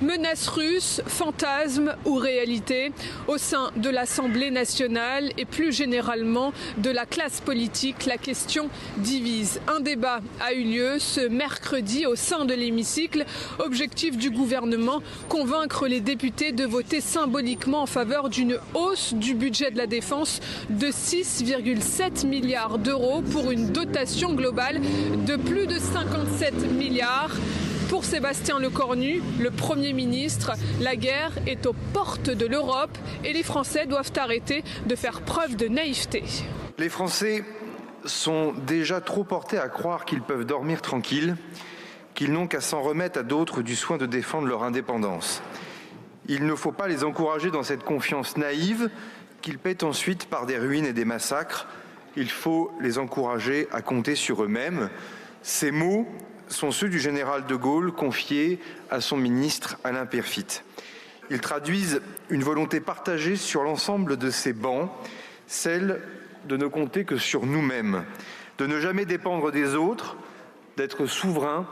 Menaces russes, fantasmes ou réalité, au sein de l'Assemblée nationale et plus généralement de la classe politique, la question divise. Un débat a eu lieu ce mercredi au sein de l'hémicycle. Objectif du gouvernement, convaincre les députés de voter symboliquement en faveur d'une hausse du budget de la défense de 6,7 milliards d'euros pour une dotation globale de plus de 57 milliards. Pour Sébastien Lecornu, le Premier ministre, la guerre est aux portes de l'Europe et les Français doivent arrêter de faire preuve de naïveté. Les Français sont déjà trop portés à croire qu'ils peuvent dormir tranquilles, qu'ils n'ont qu'à s'en remettre à d'autres du soin de défendre leur indépendance. Il ne faut pas les encourager dans cette confiance naïve qu'ils paient ensuite par des ruines et des massacres. Il faut les encourager à compter sur eux-mêmes. Ces mots sont ceux du général de Gaulle confiés à son ministre Alain Peyrefitte. Ils traduisent une volonté partagée sur l'ensemble de ces bancs, celle de ne compter que sur nous-mêmes, de ne jamais dépendre des autres, d'être souverains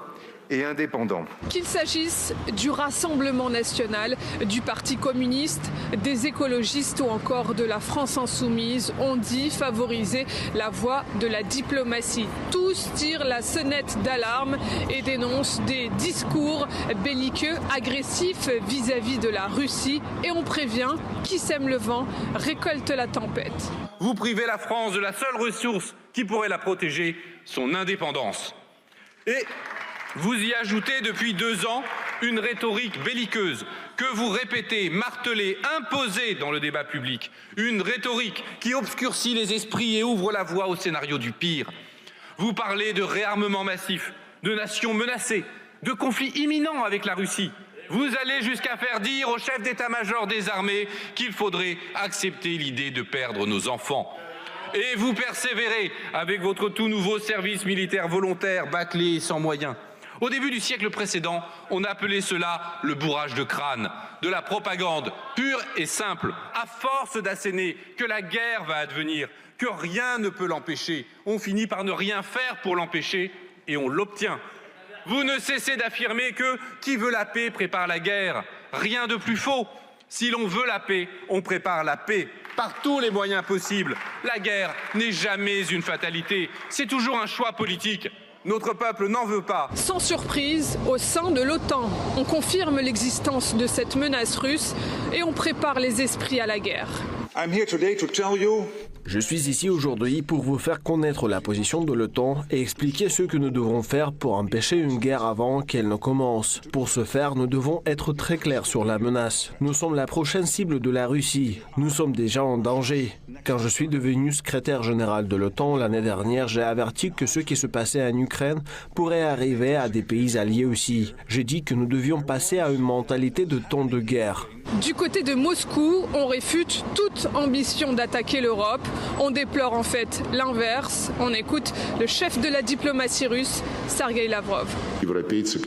et indépendants. Qu'il s'agisse du Rassemblement national, du Parti communiste, des écologistes ou encore de la France insoumise, on dit favoriser la voie de la diplomatie. Tous tirent la sonnette d'alarme et dénoncent des discours belliqueux, agressifs vis-à-vis de la Russie. Et on prévient, qui sème le vent récolte la tempête. Vous privez la France de la seule ressource qui pourrait la protéger, son indépendance. Et vous y ajoutez depuis 2 ans une rhétorique belliqueuse que vous répétez, martelez, imposez dans le débat public. Une rhétorique qui obscurcit les esprits et ouvre la voie au scénario du pire. Vous parlez de réarmement massif, de nations menacées, de conflits imminents avec la Russie. Vous allez jusqu'à faire dire au chef d'état-major des armées qu'il faudrait accepter l'idée de perdre nos enfants. Et vous persévérez avec votre tout nouveau service militaire volontaire, bâclé et sans moyens. Au début du siècle précédent, on appelait cela le bourrage de crâne, de la propagande pure et simple, à force d'asséner que la guerre va advenir, que rien ne peut l'empêcher. On finit par ne rien faire pour l'empêcher et on l'obtient. Vous ne cessez d'affirmer que qui veut la paix prépare la guerre. Rien de plus faux. Si l'on veut la paix, on prépare la paix par tous les moyens possibles. La guerre n'est jamais une fatalité, c'est toujours un choix politique. Notre peuple n'en veut pas. Sans surprise, au sein de l'OTAN, on confirme l'existence de cette menace russe et on prépare les esprits à la guerre. Je suis ici aujourd'hui pour vous faire connaître la position de l'OTAN et expliquer ce que nous devrons faire pour empêcher une guerre avant qu'elle ne commence. Pour ce faire, nous devons être très clairs sur la menace. Nous sommes la prochaine cible de la Russie. Nous sommes déjà en danger. Quand je suis devenu secrétaire général de l'OTAN l'année dernière, j'ai averti que ce qui se passait en Ukraine pourrait arriver à des pays alliés aussi. J'ai dit que nous devions passer à une mentalité de temps de guerre. Du côté de Moscou, on réfute toute ambition d'attaquer l'Europe. On déplore en fait l'inverse. On écoute le chef de la diplomatie russe, Sergueï Lavrov.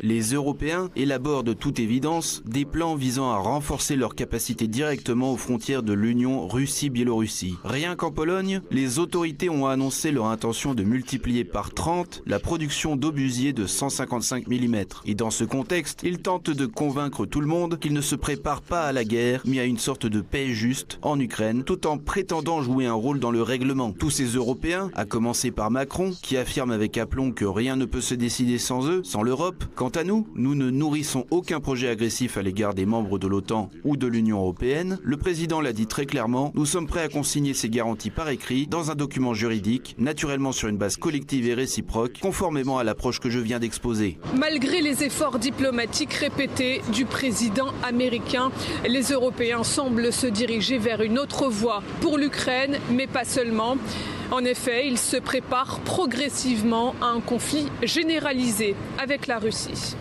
Les Européens élaborent de toute évidence des plans visant à renforcer leurs capacités directement aux frontières de l'Union Russie-Biélorussie. Rien qu'en Pologne, les autorités ont annoncé leur intention de multiplier par 30 la production d'obusiers de 155 mm. Et dans ce contexte, ils tentent de convaincre tout le monde qu'ils ne se préparent pas à la guerre, mais à une sorte de paix juste en Ukraine, tout en prétendant jouer un rôle dans le règlement. Tous ces Européens, à commencer par Macron, qui affirme avec aplomb que rien ne peut se décider sans eux, sans l'Europe. Quant à nous, nous ne nourrissons aucun projet agressif à l'égard des membres de l'OTAN ou de l'Union européenne. Le président l'a dit très clairement, nous sommes prêts à consigner ces garanties par écrit dans un document juridique, naturellement sur une base collective et réciproque, conformément à l'approche que je viens d'exposer. Malgré les efforts diplomatiques répétés du président américain, les Européens semblent se diriger vers une autre voie pour l'Ukraine, mais pas seulement. En effet, ils se préparent progressivement à un conflit généralisé avec la Russie.